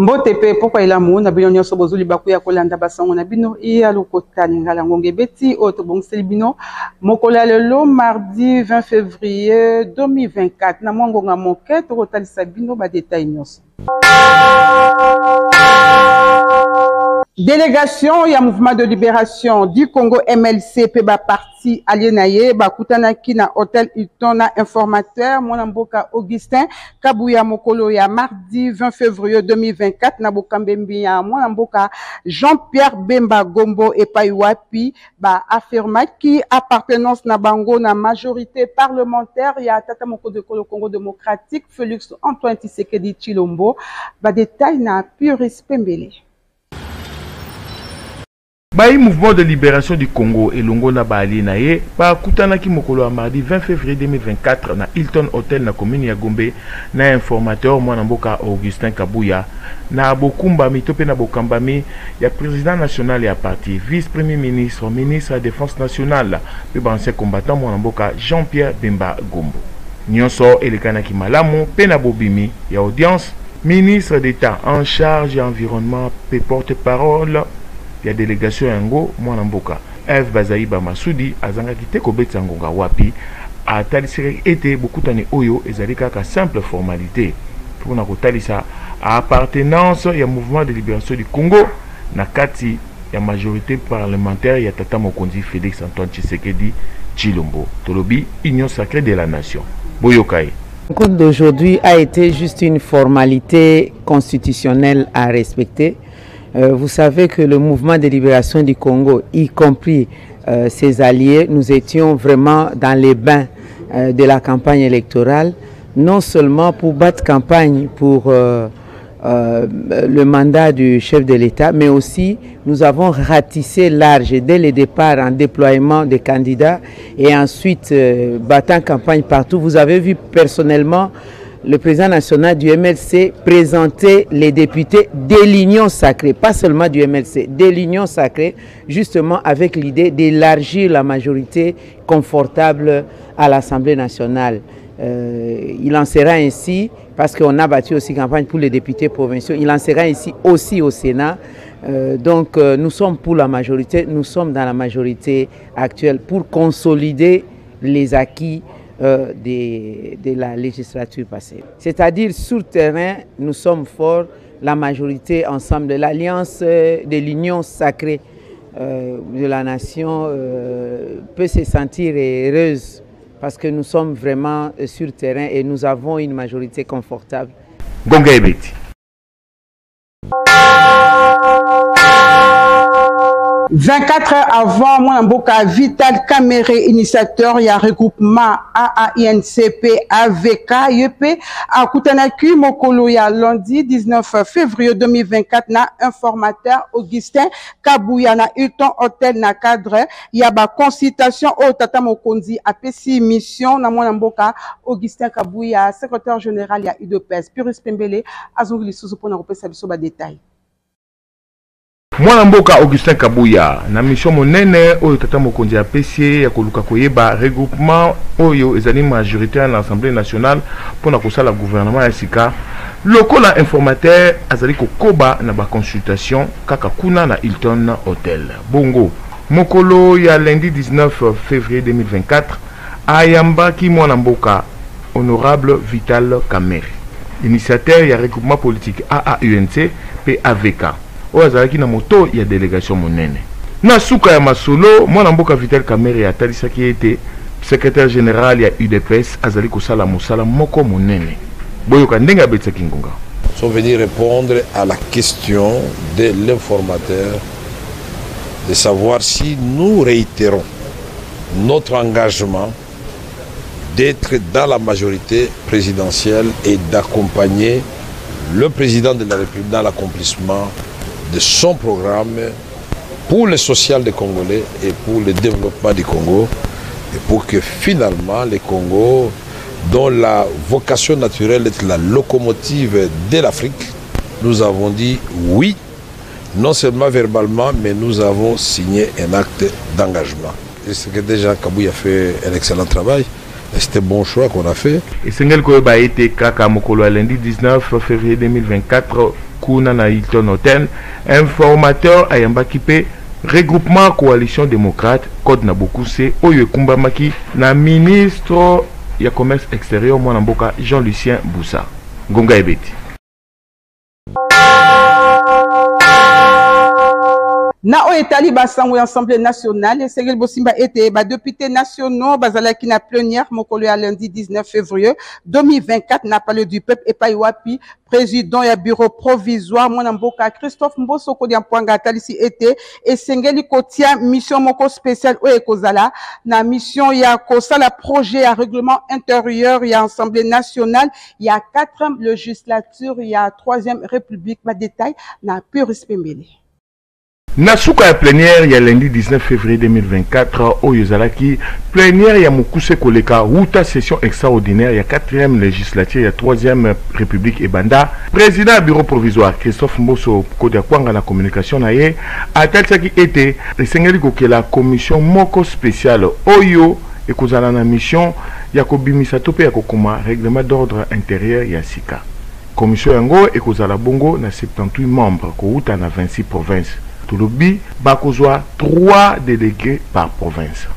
Mbotepe pourquoi il a mon abino nyoso bozuli bakuya kolanda basango na bino iya lokota ngala ngonge beti auto bon selibino mokola lelo mardi 20 février 2024 na mongo nga moke to kotalisa bino ba détail nyoso. Délégation ya mouvement de libération du Congo MLC peba parti alienaye bakutanaki na hôtel Hilton na informateur Mwanamboka Augustin Kabuya mokolo ya mardi 20 février 2024 na bokambembi ya Mwanamboka Jean-Pierre Bemba Gombo et Paiwapi ba affirmaki appartenance na bango na majorité parlementaire ya tata moko de Congo démocratique Félix Antoine Tshisekedi Tshilombo ba détail na Puris Pembele. Bayi mouvement de libération du Congo et Longo na Bali na ye ba kutanaki mokolo ya mardi 20 février 2024 na Hilton Hotel na commune ya Gombe na informateur Mwanamboka Augustin Kabuya na bokumba mitope na bokambami ya président national ya parti vice-premier ministre ministre de la défense nationale pe ba ancien combattant Mwanamboka Jean-Pierre Bemba Gombo nyonso elekanaki malamu pe na bobimi ya audience ministre d'État en charge de l'environnement pe porte-parole ya délégation yango Mwanamboka F Bazaïba Masudi azangaki te kobetsa ngonga wapi atalisiri ete bokutani oyo ezali kaka simple formalité pour na kotalisa appartenance ya mouvement de libération du Congo na kati ya majorité parlementaire ya tata mokonzi Félix Antoine Tshisekedi Tshilombo tolobi union sacrée de la nation boyokai. Le compte d'aujourd'hui a été juste une formalité constitutionnelle à respecter. Vous savez que le mouvement de libération du Congo, y compris ses alliés, nous étions vraiment dans les bains de la campagne électorale, non seulement pour battre campagne pour le mandat du chef de l'État, mais aussi nous avons ratissé large dès le départ en déploiement des candidats et ensuite battant campagne partout. Vous avez vu personnellement le président national du MLC présenter les députés de l'Union sacrée, pas seulement du MLC, de l'Union sacrée, justement avec l'idée d'élargir la majorité confortable à l'Assemblée nationale. Il en sera ainsi, parce qu'on a battu aussi campagne pour les députés provinciaux, il en sera ainsi aussi au Sénat. Donc nous sommes pour la majorité, nous sommes dans la majorité actuelle pour consolider les acquis de la législature passée. C'est-à-dire sur terrain, nous sommes forts, la majorité ensemble de l'alliance de l'union sacrée de la nation peut se sentir heureuse parce que nous sommes vraiment sur terrain et nous avons une majorité confortable. 24 heures avant, Mwanamboka Vital Kamere, initiateur, il y a regroupement AAINCP AVK, YEP, à Koutanaki, Mokolo, ya lundi 19 février 2024, na informateur Augustin Kabuya, na Hilton Hotel, na cadre, il y a ba consultation au Tata Mokonzi, à PCI mission, na Mwanamboka Augustin Kabuya, secrétaire général, il y a UDPS, Puris Pembele, Azongli Sousou pour nous repasser sur les détails. Mwanamboka Augustin Kabuya na mission monene oyo tata mokonzi ya PCA ya koluka koyeba regroupement oyo ezali majorité à l'Assemblée nationale pour na kosala gouvernement ya sika lokola informateur azali kokoba na ba consultation kaka kuna na Hilton Hotel bongo mokolo ya lundi 19 février 2024 ayambaki Mwanamboka honorable Vital Kamere initiateur ya regroupement politique AAUNC pe AVK ozalaki na moto ya délégation monene na suka ya masolo Mwanamboka Vital Kamere atalisaki ete secrétaire général ya UDPS azali kosala mosala moko monene boyoka ndenge abetsaki ngonga sont venus répondre à la question de l'informateur de savoir si nous réitérons notre engagement d'être dans la majorité présidentielle et d'accompagner le président de la République dans l'accomplissement de son programme pour le social des Congolais et pour le développement du Congo et pour que finalement les Congos, dont la vocation naturelle est la locomotive de l'Afrique, nous avons dit oui, non seulement verbalement, mais nous avons signé un acte d'engagement. Et c'est que déjà Kabuya a fait un excellent travail. C'était un bon choix qu'on a fait. Et Sengel Koyoba a été Kaka Mokolo lundi 19 février 2024 kuna na Hilton Hotel informateur ayambaki pe regroupement coalition démocrate code na bokuse oyo ekumbamaki na ministre ya commerce extérieur mwana mboka Jean-Lucien Boussa. Ngonga ebeti na o etali basango ya Assemblée nationale esengeli bosimba ete ba députés nationaux bazalaki na plénière mokolo ya lundi 19 février 2024 na palais du peuple epai wapi président ya bureau provisoire mwana mboka Christophe Mboso Kodia Mpwanga atalisi ete esengeli kotia mission moko spéciale o ekozala na mission ya kosala projet ya règlement intérieur ya Assemblée nationale ya 4e législature ya 3e république. Ba détail na Purus Pembele. Nasuka ya plénière ya lundi 19 février 2024 oyo ezalaki plénière ya mokuse koleka wuta session extraordinaire ya 4e législature ya 3e république ebanda président ya bureau provisoire Christophe Mboso Kodia Mpwanga na communication na ye atalisaki ete esengeli kokela commission moko spéciale oyo ekozala na mission ya kobimisa to pe ya kokoma règlement d'ordre intérieur ya sika. Commission yango ekozala bongo na 78 membres kouta na 26 provinces. Tolobi bakozwa 3 délégués par province.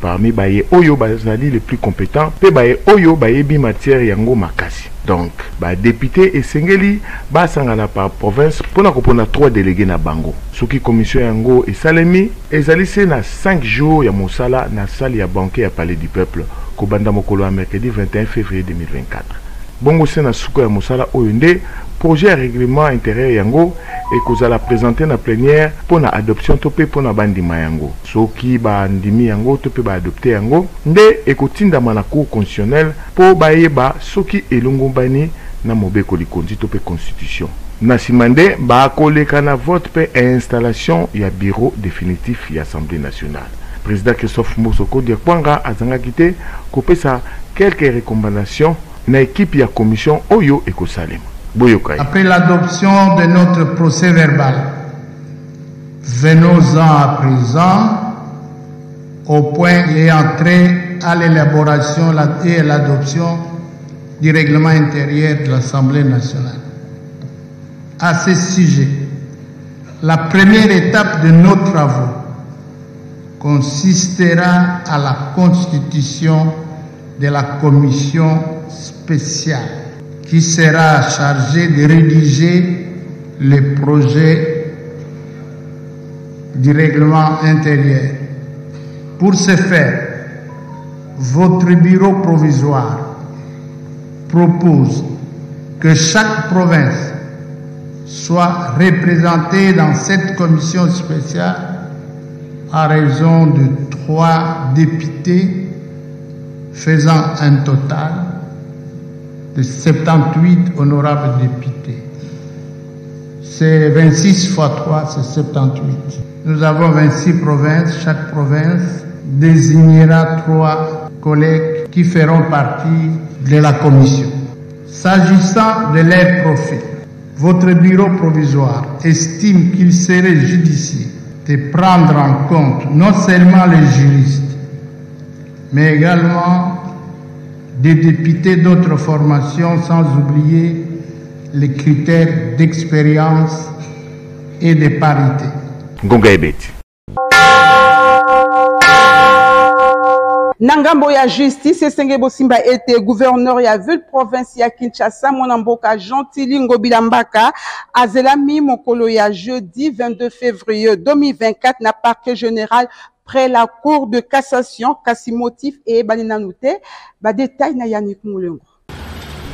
Parmi baye oyo bazali les plus compétents pe baye oyo bayebi matière yango makasi. Donc ba député esengeli basangana par province pona kopona 3 délégués na bango. Soki commission yango esalemi ezali se na 5 jours ya mosala na salle ya banquet ya palais du peuple ko banda mokolo ya mercredi 21 février 2024. Bongo se na suko ya mosala oyo nde projet ya règlement intérieur yango ekozala présenté na plénière pour na adoption to pe pour na bandima yango. Soki bandimi yango to pe ba adopter yango nde ekotindama na cour constitutionnelle po bayeba soki elongo bani na mobeko likondi to pe constitution. Na simande ba koleka na vote pe installation ya bureau définitif ya Assemblée nationale. Président Christophe Mboso Kodia Mpwanga azangaki te kopesa quelques recommandations na équipe ya commission oyo ekosalema. Après l'adoption de notre procès verbal, venons-en à présent au point ayant trait à l'élaboration et à l'adoption du règlement intérieur de l'Assemblée nationale. À ce sujet, la première étape de nos travaux consistera à la constitution de la commission spéciale qui sera chargé de rédiger le projet du règlement intérieur. Pour ce faire, votre bureau provisoire propose que chaque province soit représentée dans cette commission spéciale à raison de 3 députés, faisant un total de 78 honorables députés. C'est 26 fois 3, c'est 78. Nous avons 26 provinces. Chaque province désignera 3 collègues qui feront partie de la commission. S'agissant de leur profil, votre bureau provisoire estime qu'il serait judicieux de prendre en compte non seulement les juristes, mais également des députés d'autres formations, sans oublier les critères d'expérience et de parité. Nangambo ya justice esenge bosimba ete gouverneur ya ville province ya Kinshasa mwana mboka Gentili Ngobila Mbaka azelami mokolo ya jeudi 22 février 2024 na parquet général près la cour de cassation kasi motif et balinanute ba détail na Yannick Moulengo.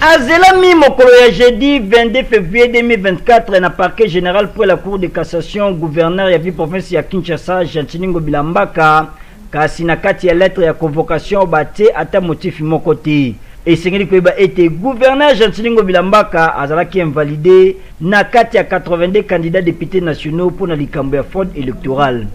Azelami mokolo ya jeudi 22 février 2024 na parquet général près la cour de cassation gouverneur ya ville province ya Kinshasa Gentili Ngobila Mbaka kasi na kati ya lettre ya convocation bate ata motif moko te esengeli koyeba ete gouverneur Gentili Ngobila Mbaka azalaki invalidé na kati ya 82 candidats députés nationaux pour na likambo ya fraude électorale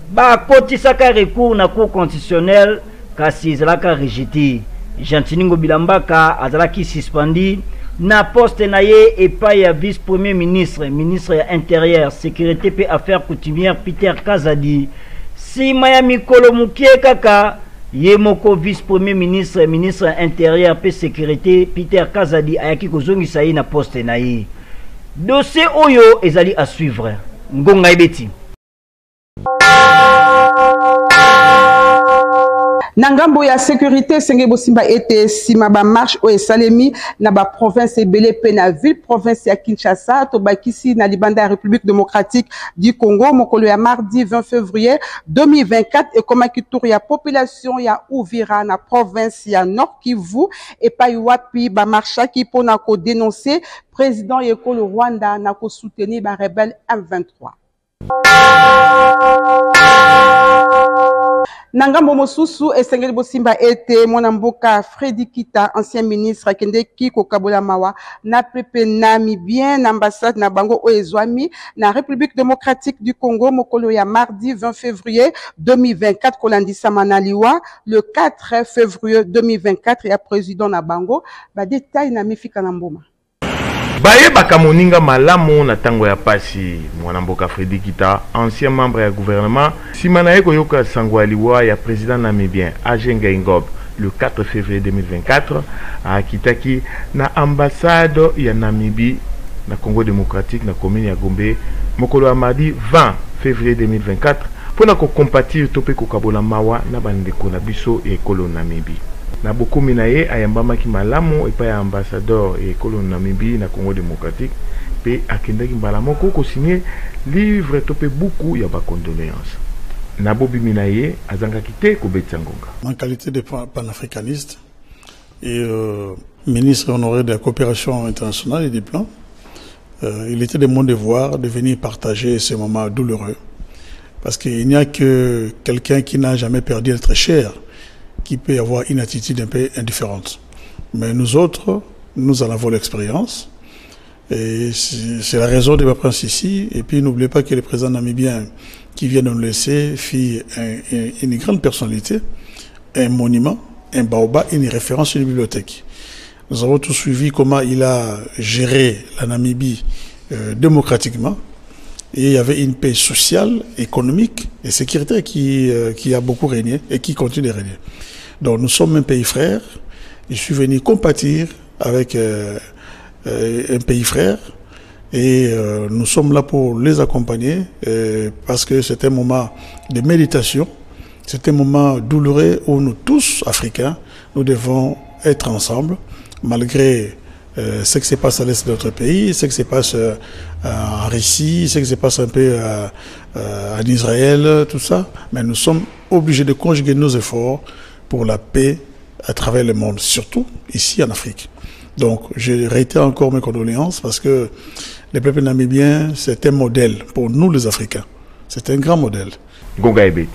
ba kotisaka recours na cour constitutionnelle kasi ezalaka rejeté. Gentili Ngobila Mbaka azalaki suspendi na poste na ye epai ya vice premier ministre ministre ya intérieur sécurité pe affaires coutumières Peter Kazadi. Si Miami Kolomukie kaka ye moko vice premier ministre ministre intérieur pe sécurité Peter Kazadi ayaki kozongisa ye na poste na ye. Dossier Oyo ezali à suivre. Ngonga Ebeti. Nangambo ya sécurité senge bosimba ete sima ba marche o esalemi na ba province ebele pe na ville province ya Kinshasa to bakisi na libanda ya République démocratique du Congo mokolo ya mardi 20 février 2024 et comme tour ya population ya Uvira na province ya Nord Kivu et pa wapi ba marchaki pona ko dénoncer président Yekolo Rwanda na ko soutenir ba rebelle M23. Nangambo mosusu esengeli bosimba ete mwana mboka Freddy Kita ancien ministre akendeki ko kabola mawa na pepe namibien ambassade na bango oezwami na République démocratique du Congo mokolo ya mardi 20 février 2024 kolandisa manaliwa le 4 février 2024 ya président na bango ba détail na mifika na mboma Baye bakamoninga malamu na tango ya pasi mwana mboka Freddy Kita ancien membre ya gouvernement simana yeko yoka sangwa liwa ya président namibien Ajenga Ingob le 4 février 2024 a Kitaki na ambassade ya Namibie na Congo démocratique na commune ya Gombe mokolo ya mardi 20 février 2024 pona ko compatir topé ko kabola mawa na bandeko na biso e kolo Namibie na bokumi na ye ayambamaki malamu epa ya ambassadeur et ekolo Namibie na Congo démocratique pe akendaki mbala moko ko signer livre topé beaucoup ya ba condoléances na bobimi na ye azangaki te ko betsa ngonga en qualité de panafricaniste et ministre honoré de la coopération internationale et du plan il était de mon devoir de venir partager ces moments douloureux parce qu'il n'y a que quelqu'un qui n'a jamais perdu un très cher qui peut avoir une attitude un peu indifférente. Mais nous autres, nous en avons l'expérience. Et c'est la raison de ma présence ici. Et puis n'oubliez pas que le président namibien qui vient de nous laisser fit une grande personnalité, un monument, un baobab, une référence, une bibliothèque. Nous avons tous suivi comment il a géré la Namibie démocratiquement. Et il y avait une paix sociale, économique et sécuritaire qui a beaucoup régné et qui continue de régner. Donc nous sommes un pays frère. Je suis venu compatir avec un pays frère et nous sommes là pour les accompagner parce que c'est un moment de méditation, c'est un moment douloureux où nous tous, Africains, nous devons être ensemble malgré ce qui se passe à l'est de notre pays, ce qui se passe en Russie, ce qui se passe un peu en Israël, tout ça. Mais nous sommes obligés de conjuguer nos efforts pour la paix à travers le monde, surtout ici en Afrique. Donc, je réitère encore mes condoléances parce que le peuple namibien, c'est un modèle pour nous les Africains. C'est un grand modèle. Ngonga Ebeti.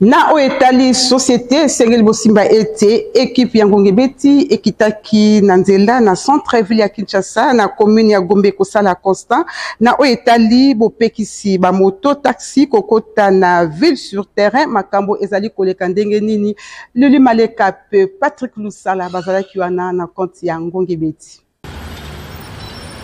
Na oetali société sengeli bosimba ete équipe ya Ngonga Ebeti ekitaki na nzela na centre ville ya Kinshasa na commune ya Gombe kosala constant na oetali bopekisi ba moto taxi kokota na ville sur terrain makambo ezali koleka ndenge nini Lulu Maleka pe Patrick Lusala bazalaki wana na compte ya Ngonga Ebeti.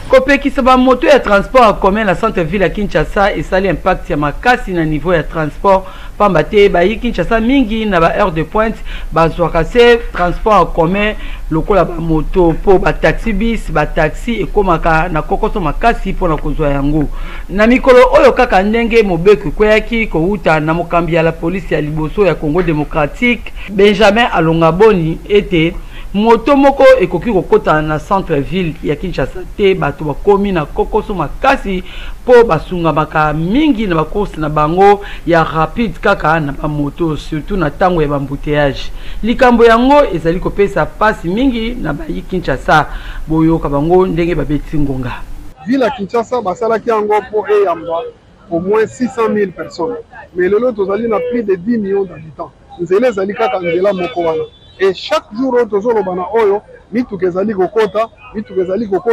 Kopekisa ba moto ya transport en commun na centre ville ya Kinshasa esali impact ya makasi na niveau ya transport pambate ba yi Kinshasa mingi na ba heure de pointe bazwaka se transport en commun lokola ba moto po ba taxi bis ba taxi ekomaka na kokoso makasi pona kozwa yango na mikolo oyo kaka ndenge mobeko kweyaki ko uta na mokambi ya la police ya liboso ya Congo démocratique Benjamin Alongaboni ete moto moko ekoki kokota na centre ville ya Kinshasa te bato bakomi na kokoso makasi po basunga maka mingi na bakourse na bango ya rapide kaka na ba moto surtout na tango ya bambouteillage likambo yango ezali kopesa pasi mingi na ba Kinshasa boyoka bango ndenge babeti ngonga ville ya Kinshasa basalaki yango po eyamba au moins 600 000 personnes mais lelo tozali na plus de 10 millions d'habitants nzela ezali kaka nzela moko wana. Et chaque jour, tozolobana oyo mituka ezali kokota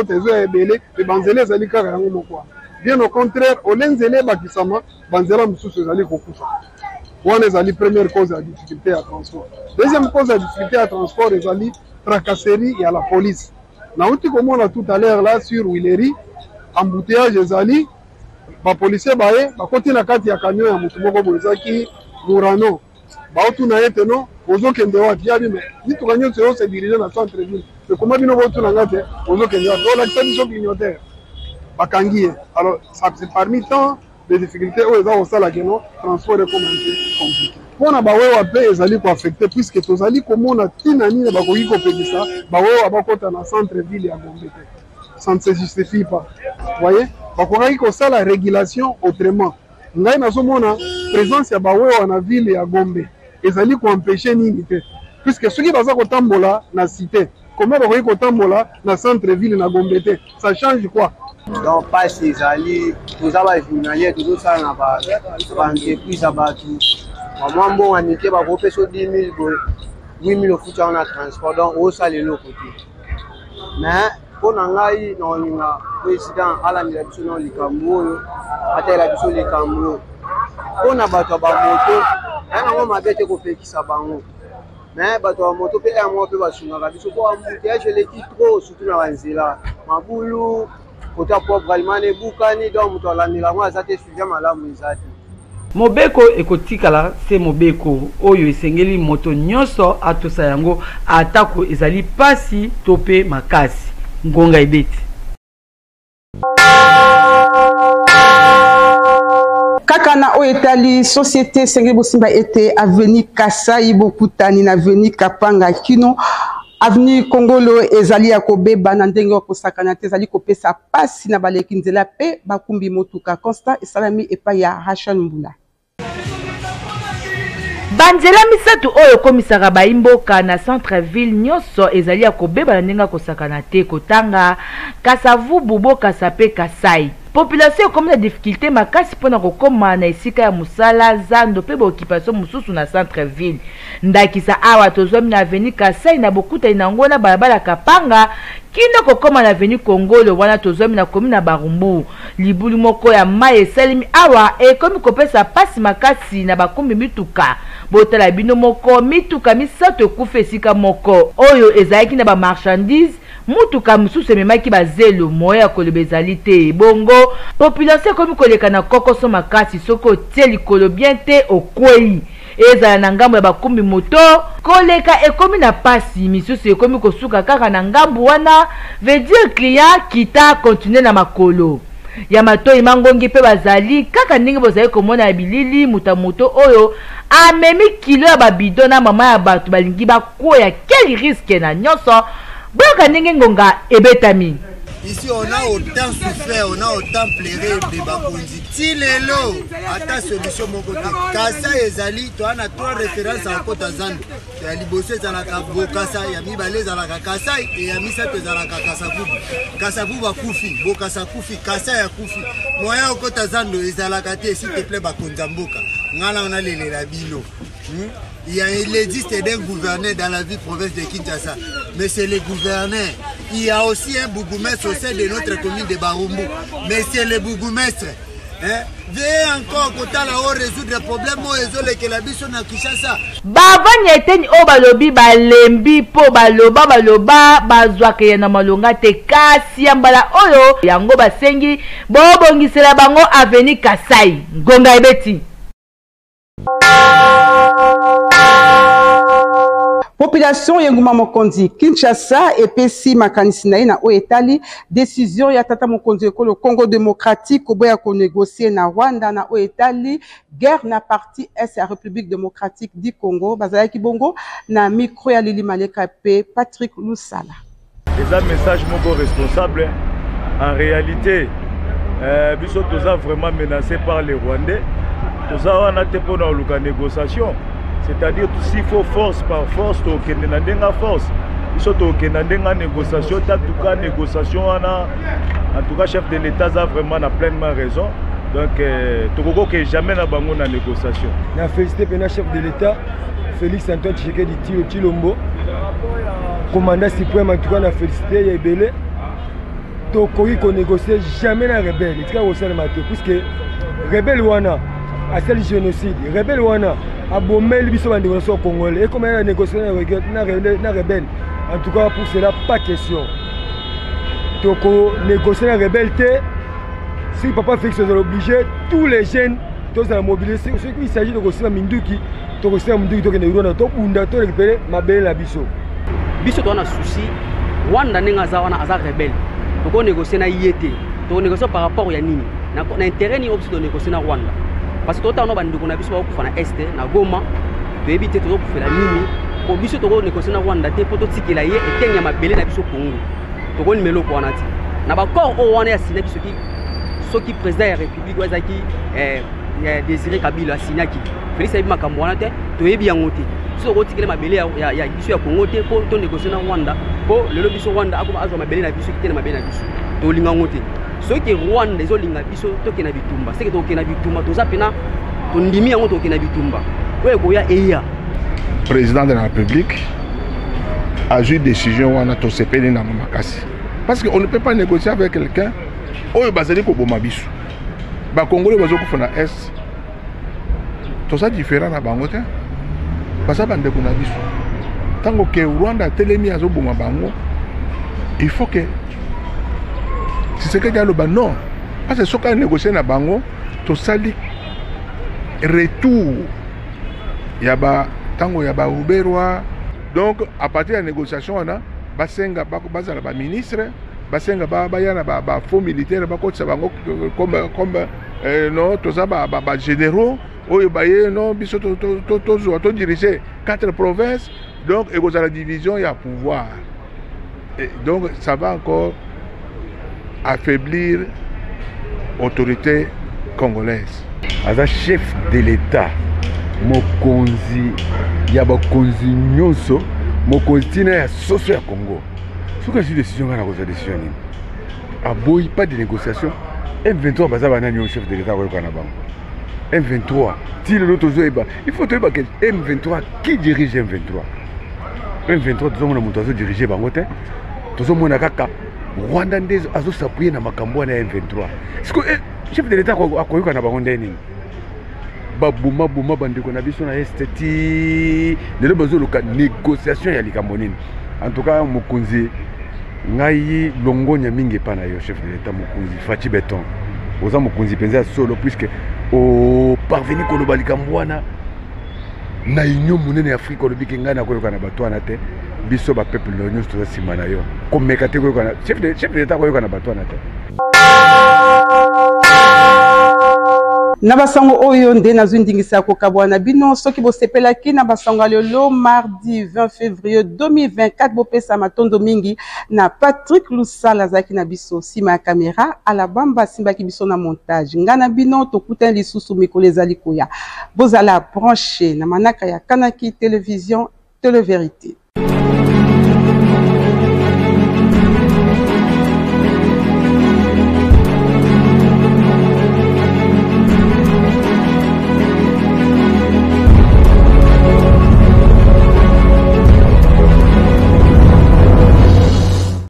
ezo ebele pe banzele ezali kaka yango moko. Bien au contraire, olenzele bakisama banzela mususu ezali kokufa. Wana ezali première cause ya difficulté ya transport. Deuxième cause ya difficulté ya transport ezali tracasserie ya la police. Na uti komona tout à l'heure là sur Willery, embouteillage ezali ba policier baye bakoti na kati ya camion ya mutu moko bozaki Murano. baotuna ete no ozokende wapi yabi me mituka nyonso oyo se dirige na centre ville mais comment bino botuna nga te ozokende wapi olakisa biso clignotaire bakangi ye. Alors c'est parmi tant de difficultés oyo eza kosalaka no transport ekomante compliqué mpona bawewa mpe ezali koaffecte puisque tozali komona ntina nini bakoki kopekisa bawewa bakota na centre ville ya Gombe te. Ça ne se justifie pas. Voyez, bakokaki kosala régulation autrement. Ngai nazomona présence ya bawewa na ville ya Gombe ezali koempêcher nini te puisque soki baza kotambola na cité comment bakoki kotambola na centre ville na Gombe te, ça change quoi? Donc passe ezali toza ba journalier tozosala na ba entreprise ya bato bamwa mbongo nike bakopesa 10 000 boye 8 000 ofuta na transport donc osala eloko te. Mais mpona ngai naolinga président alandela biso na likambo oyo atala biso likambo oyo mpona bato ya bamoto yango mabe te kopekisa bango mais bato ya moto mpe yango mpe basungaka biso po embouteillage eleki trop surtout na banzela mabulu kota propre aliment ebukani donc moto alandela yango aza te suivia malamu eza te. Mobeko ekotikala se mobeko oyo esengeli moto nyonso atosa yango atako ezali pasi to pe makasi. Ngonga ebeti kaka na oyo etali société sengeli bosimba ete avenue Kasai bokutani na avenue Kapanga kino avenue Kongolo ezali ya kobeba na ndenge okosakana te ezali kopesa pasi na baleki nzela pe bakumbi motuka. Constant esalami epai ya Rachel Mbula. Banzela misatu oyo komisaka baimboka na centre ville nyonso ezali ya kobeba na ndenge kosakana te kotanga Kasavubu Bokasa pe Kasai. Population comme la difficulté makasi pona kokoma na esika ya musala zando pe occupation mususu na centre ville. Ndakisa awa tozwami na avenue Kasai na bokuta inango na balabala Kapanga kino kokoma na avenue Kongolo wana tozwami na commune na Barumbu. Libulu moko ya mai esalimi awa ekomi kopesa pasi makasi na bakumbi mituka. Botala bino moko mituka misato ekufa esika moko oyo ezalaki na ba marchandise mutuka mususu ememaki bazelo moya koloba ezali te bongo population ekomi koleka na kokoso makasi soko otie likolo bien te okwei ezala na ngambo ya bakumbi moto koleka ekomi na pasi misusu ekomi kosuka kaka na ngambo wana veut dire client kita continue na makolo ya matoi mangongi pe bazali kaka ndenge bozali komona ya bilili moto oyo amemi kilo ya babido na mama ya bato balingi bakoya quel risque na nyonso boyoka ndenge ngonga ebetami. Ici on a autant souffert, on a autant pleuré de bakonzi. Tilelo, ata solution mon côté. Kasa ezali, tu as trois références à Kota Zando. Ya liboso ezalaka Bokasa, ya mibale ezalaka Kasa et ya misato ezalaka Kasavubu. Kasavubu bakufi, Bokasa kufi, Kasa ya kufi. Moya au Kota Zando ezalaka te s'il te plaît bakonza mboka. Ngala on a lelela bino. Il existe des gouverneurs dans la ville province de Kinshasa, mais c'est les gouverneurs. Il y a aussi un bourgmestre au sein de notre commune de Barumbu, mais c'est le bourgmestre. Veuillez encore résoudre les problèmes que la biso na Kinshasa. Bavani eteni o balobi balembi po baloba bazwaka ya na malonga te kasi yambala oyo yango basengi bobongisela bango avenue Kasai. Ngonga ebeti. Population Yenguma Mokonzi Kinshasa epesi makanisi na ye na oyo etali décision ya tata mokonzi ekolo Congo démocratique oboya ko négocier na Rwanda na oyo etali guerre na partie est ya République démocratique du Congo bazalaki bongo na micro ya Lili Maleka pe Patrick Lusala. Les message moko responsable en réalité biso toza vraiment menacé par les Rwandais toza wana te pona oluka négociation. C'est-à-dire s'il faut force par force, il faut force. Il faut que négociation, en tout cas négociation, en tout cas chef de l'État a vraiment pleinement raison. Donc, Togo que jamais n'a pas de négociation. Je félicite le chef de l'État, Félix Antoine Tshisekedi Tshilombo, commandant suprême, en tout cas, on félicité Yébélé. Togo qu'on négocie jamais la rebelle. Il faut que puisque rebelle wana a celle génocide, rebelle wana a bombé biso ba négociation congolais et comment la négociation na rebelle. En tout cas pour cela pas question. Toko négocier la rebelle si papa Félix est obligé tous les jeunes tozala mobiliser soki il s'agit de kosala minduki tokosala minduki tokende Rwanda tobunda to récupérer mabele na biso toana souci Rwanda nenga za wana aza rebelle toko négocier na yete toko négocier par rapport ya nini na intérêt ni option de négocier na Rwanda parce que totano bandiko na biso ba kufa na est na Goma to éviter to kufela nini ko biso toko négocier na Rwanda te poto tikela ye etenya mabele na biso Congo toko nimelo ko wana ti na ba corps o wana ya sina biso ki soki président ya république wazaki Désiré Kabila sinaki Félix Saïbi makambo wana te to yebi yango te biso ko tikela mabele ya biso ya Congo te po to négocier na Rwanda po lelo biso Rwanda akoma azwa mabele na biso kitena mabele na biso to linga ngote soki Rwanda ezo linga biso to kena bitumba seke to kena bitumba to zapena to ndimi yango to kena bitumba oye ko ya eya président de la République a joué décision wana to sepeli na makasi parce qu'on ne peut pas négocier avec quelqu'un oyo bazali ko boma biso ba Congolais bazo ko fona est to ça différent na bango te basa bande ko na biso tango ke Rwanda telemi azo boma bango il faut que si c'est que dialo ba non parce que soka négocier na bango to sali retour ya ba tango ya ba Uberwa donc à partir de la négociation on a basenga bazala ba ministre basenga bayana ba faux militaire ba kotsa bango comme non toza ba généraux oyo baye non biso to diriger 4 provinces donc et la division il y a pouvoir et donc ça va encore affaiblir l'autorité congolaise. Aza chef de l'État mokonzi ya bakonzi nyonso mokonzi tina ya soso ya Congo. Soki asi décision ngana koza décision nini aboyi pas de négociation. M23 baza banani au chef de l'État koyoka na bango M23 ti lelo tozoyeba il faut toyeba que M23 qui dirige M23 M23 tozomona moto azodiriger bango te tozomona kaka Rwanda nde azosapuye na makambo wana ya M23 siko chef de l'État akoyoka na bango nde nini babuma bandeko na biso na este ti lelo bazoluka négociation ya likambo nini en tout cas mokonzi ngai longonya mingi pa na yo chef de l'État mokonzi Fachi Beton oza mokonzi penza solo puisque au parvenir koloba likambo wana na union monene ya Afrique olobiki ngai na koyoka na bato wana te biso ba peuple na nyonso toza nsima na yo komeka te koyoka na chef de l'État koyoka na bato wana te. Na basango oyo nde nazundingisa ko kabwana bino soki bosepelaki na basango lelo mardi 20 février 2024 bopesa matondo mingi na Patrick Lusala zaki na biso sima ya caméra ala bamba simbaki biso na montage ngana bino tokuta lisusu mikolo ezali koya bozala branché na manaka ya Kanaki télévision Télé Vérité.